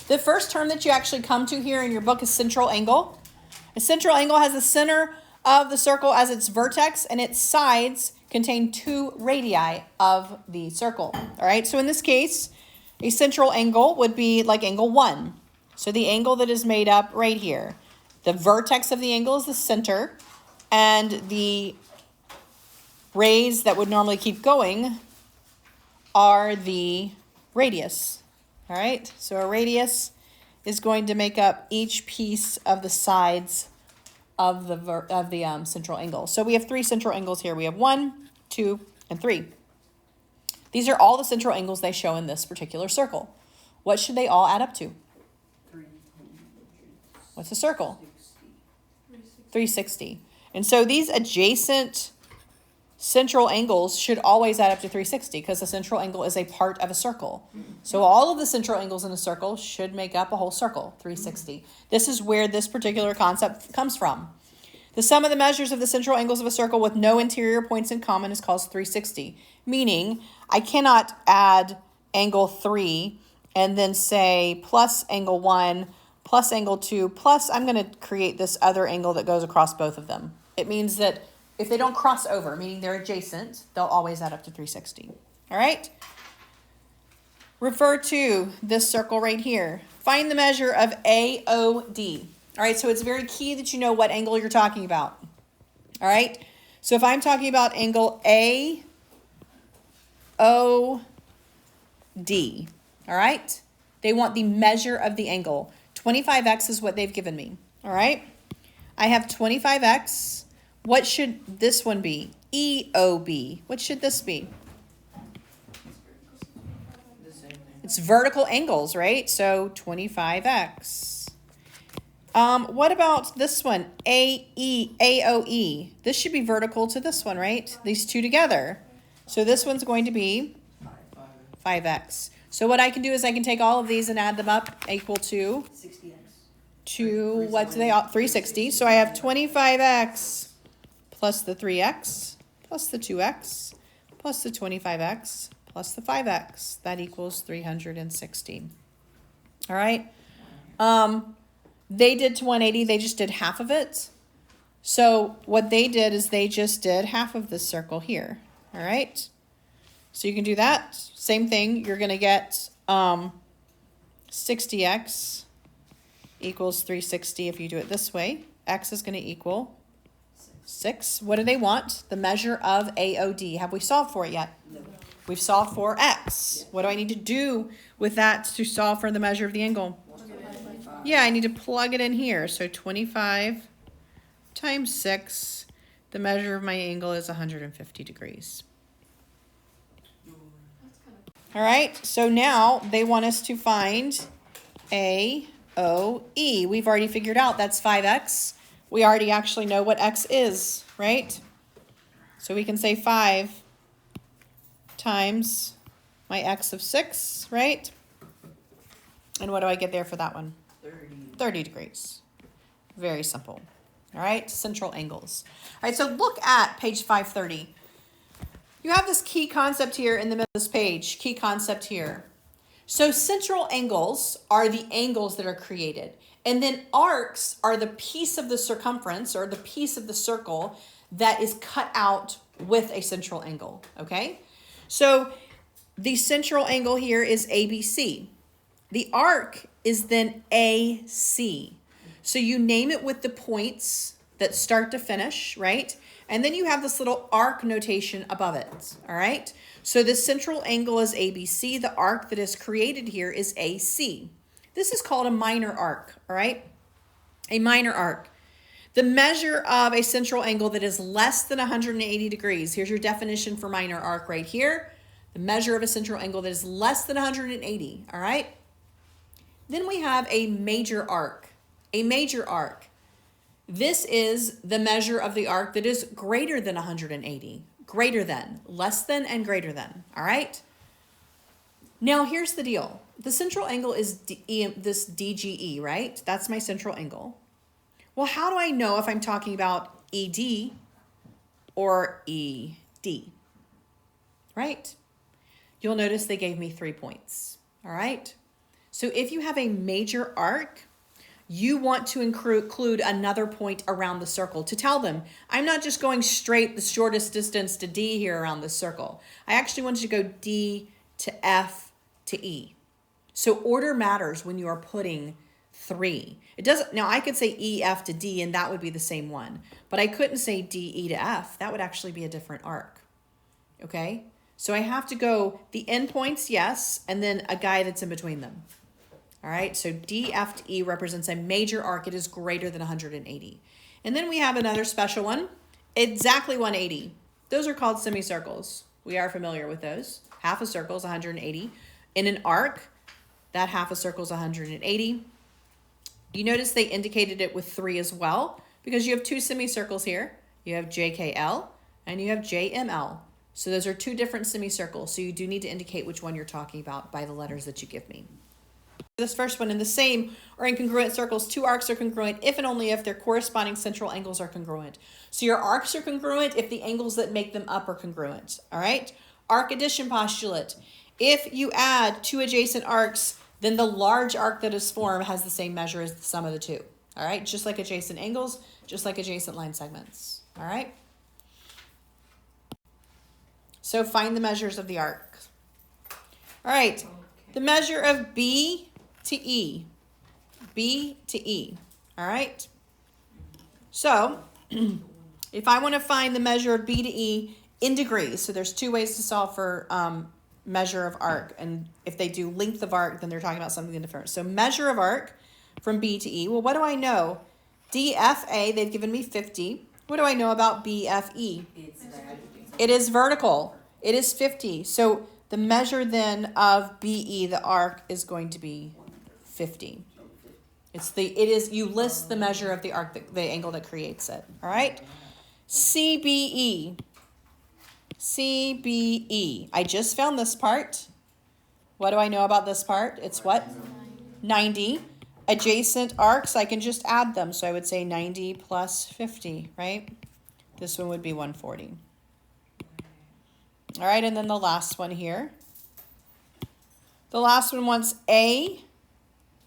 The first term that you actually come to here in your book is central angle. A central angle has the center of the circle as its vertex, and its sides contain 2 radii of the circle. All right, so in this case, a central angle would be like angle 1. So the angle that is made up right here. The vertex of the angle is the center, and the rays that would normally keep going are the radius. All right, so a radius is going to make up each piece of the sides of the central angle. So we have 3 central angles here. We have 1, 2, and 3. These are all the central angles they show in this particular circle. What should they all add up to? What's the circle? 360. And so these adjacent central angles should always add up to 360 because the central angle is a part of a circle. So all of the central angles in a circle should make up a whole circle, 360. This is where this particular concept comes from. The sum of the measures of the central angles of a circle with no interior points in common is called 360, meaning I cannot add angle 3 and then say plus angle 1 plus angle 2 plus I'm going to create this other angle that goes across both of them. It means that if they don't cross over, meaning they're adjacent, they'll always add up to 360. All right? Refer to this circle right here. Find the measure of AOD. All right, so it's very key that you know what angle you're talking about. All right? So if I'm talking about angle AOD, all right? They want the measure of the angle. 25x is what they've given me. All right? I have 25x. What should this one be? EOB. What should this be? It's vertical angles, right? So 25x. What about this one? AOE. This should be vertical to this one, right? These two together. So this one's going to be 5x. So what I can do is I can take all of these and add them up equal to 60x. To what do they all 360. So I have 25x plus the 3x plus the 2x plus the 25x plus the 5x. That equals 360. All right. They did to 180. They just did half of it. So what they did is they just did half of this circle here. All right. So you can do that. Same thing. You're going to get 60x equals 360 if you do it this way. X is going to equal 6. What do they want? The measure of AOD. Have we solved for it yet? No. We've solved for X. What do I need to do with that to solve for the measure of the angle? Yeah, I need to plug it in here. So 25 times 6, the measure of my angle is 150 degrees. All right, so now they want us to find AOE. We've already figured out that's 5x. We already actually know what x is, right? So we can say 5 times my x of 6, right? And what do I get there for that one? 30 degrees. Very simple. All right, central angles. All right, so look at page 530. You have this key concept here in the middle of this page, key concept here. So central angles are the angles that are created. And then arcs are the piece of the circumference or the piece of the circle that is cut out with a central angle, okay? So the central angle here is ABC. The arc is then AC. So you name it with the points that start to finish, right? And then you have this little arc notation above it, all right? So the central angle is ABC. The arc that is created here is AC. This is called a minor arc, all right? A minor arc. The measure of a central angle that is less than 180 degrees. Here's your definition for minor arc right here. The measure of a central angle that is less than 180, all right? Then we have a major arc. A major arc. This is the measure of the arc that is greater than 180. Greater than, less than, and greater than, all right? Now, here's the deal. The central angle is this DGE, right? That's my central angle. Well, how do I know if I'm talking about ED or ED, right? You'll notice they gave me 3 points, all right? So if you have a major arc, you want to include another point around the circle to tell them, I'm not just going straight the shortest distance to D here around this circle. I actually want you to go D to F to E. So order matters when you are putting 3. It doesn't, now I could say E, F to D and that would be the same one, but I couldn't say D, E to F. That would actually be a different arc. Okay? So I have to go the endpoints, yes, and then a guy that's in between them. All right, so D, F to E represents a major arc. It is greater than 180. And then we have another special one, exactly 180. Those are called semicircles. We are familiar with those. Half a circle is 180. In an arc, that half a circle is 180. You notice they indicated it with 3 as well, because you have 2 semicircles here. You have JKL and you have JML. So those are 2 different semicircles. So you do need to indicate which one you're talking about by the letters that you give me. This first one, in the same or incongruent circles, 2 arcs are congruent if and only if their corresponding central angles are congruent. So your arcs are congruent if the angles that make them up are congruent. All right? Arc addition postulate. If you add 2 adjacent arcs, then the large arc that is formed has the same measure as the sum of the 2. All right? Just like adjacent angles, just like adjacent line segments. All right? So find the measures of the arc. All right. The measure of B to E. B to E. All right? So, if I want to find the measure of B to E in degrees, so there's 2 ways to solve for measure of arc. And if they do length of arc, then they're talking about something different. So measure of arc from B to E. Well, what do I know? DFA, they've given me 50. What do I know about BFE? It is vertical. It is 50. So the measure then of BE, the arc, is going to be 50. You list the measure of the arc, the angle that creates it. All right? CBE. CBE. I just found this part. What do I know about this part? It's what? 90. Adjacent arcs, I can just add them. So I would say 90 plus 50, right? This one would be 140. All right, and then the last one here. The last one wants A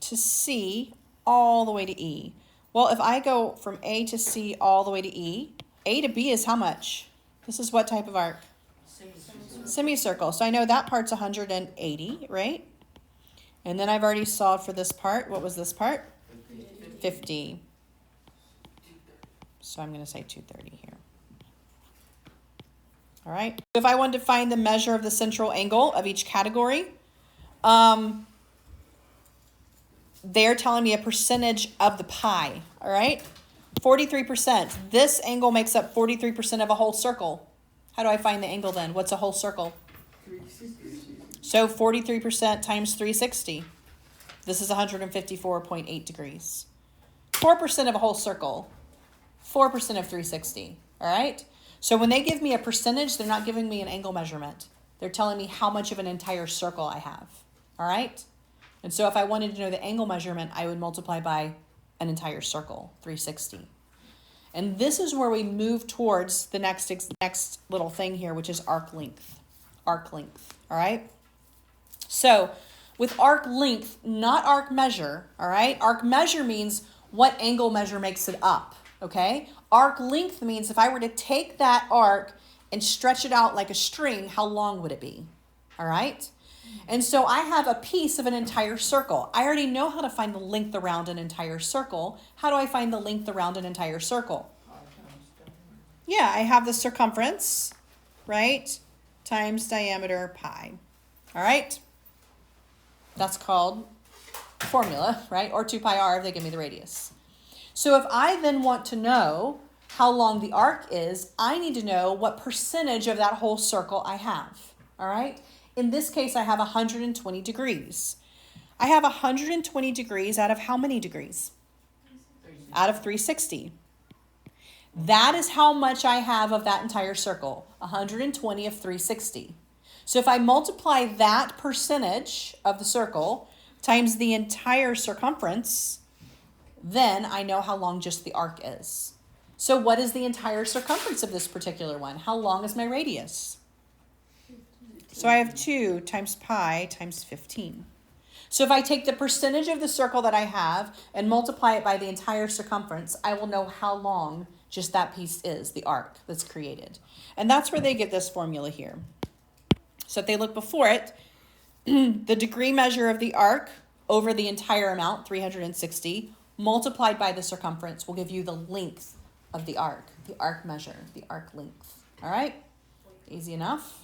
to C all the way to E. Well, if I go from A to C all the way to E, A to B is how much? This is what type of arc? Semicircle. So I know that part's 180, right? And then I've already solved for this part. What was this part? 50. So I'm going to say 230 here. All right. If I wanted to find the measure of the central angle of each category, they're telling me a percentage of the pie. All right. 43%. This angle makes up 43% of a whole circle. How do I find the angle then? What's a whole circle? 360. So 43% times 360. This is 154.8 degrees. 4% of a whole circle. 4% of 360. All right. So when they give me a percentage, they're not giving me an angle measurement. They're telling me how much of an entire circle I have. All right. And so if I wanted to know the angle measurement, I would multiply by an entire circle, 360. And this is where we move towards the next little thing here, which is arc length. Arc length. All right. So with arc length, not arc measure. All right. Arc measure means what angle measure makes it up. Okay. Arc length means if I were to take that arc and stretch it out like a string, how long would it be? All right. And so I have a piece of an entire circle. I already know how to find the length around an entire circle. How do I find the length around an entire circle? Yeah, I have the circumference, right, times diameter pi. All right? That's called formula, right? Or 2 pi r if they give me the radius. So if I then want to know how long the arc is, I need to know what percentage of that whole circle I have. All right? In this case, I have 120 degrees. I have 120 degrees out of how many degrees? Out of 360. That is how much I have of that entire circle, 120 of 360. So if I multiply that percentage of the circle times the entire circumference, then I know how long just the arc is. So what is the entire circumference of this particular one? How long is my radius? So I have 2 times pi times 15. So if I take the percentage of the circle that I have and multiply it by the entire circumference, I will know how long just that piece is, the arc that's created. And that's where they get this formula here. So if they look before it, the degree measure of the arc over the entire amount, 360, multiplied by the circumference will give you the length of the arc measure, the arc length. All right? Easy enough.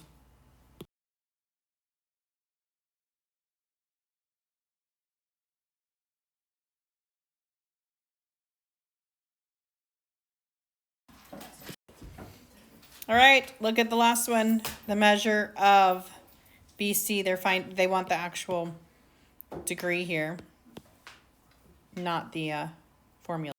All right, look at the last one, the measure of BC. They want the actual degree here, not the formula.